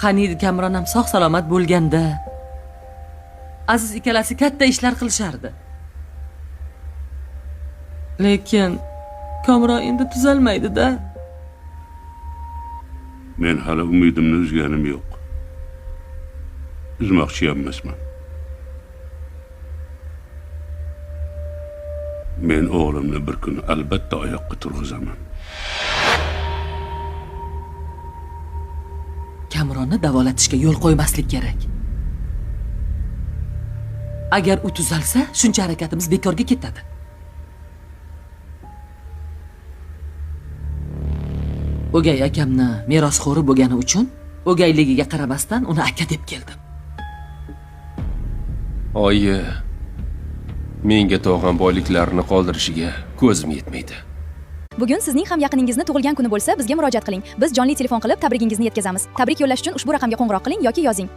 Qaniydi Kamron ham sog' salomat bo'lganda Aziz ikkalasi katta ishlar qilishardi. Lekin Kamron endi tuzalmaydi-da. Men hali umidimni uzganim yo'q. Uzmoqchi emasman. Men o'g'limni bir kun albatta oyoqqa turg'izaman. Kamronni davolatishga yo'l qo'ymaslik kerak. Agar u tuzalsa, shuncha harakatimiz bekorga ketadi. O'gay akamni merosxo'ri bo'lgani uchun o'gayligiga qaramasdan uni aka deb keldim. Oyi, menga tog'am boyliklarini qoldirishiga ko'zim yetmaydi. Bugun sizning ham yaqiningizni tug'ilgan kuni bo'lsa, bizga murojaat qiling. Biz jonli telefon qilib tabrigingizni yetkazamiz. Tabrik yo'llash uchun ushbu raqamga qo'ng'iroq qiling yoki yozing.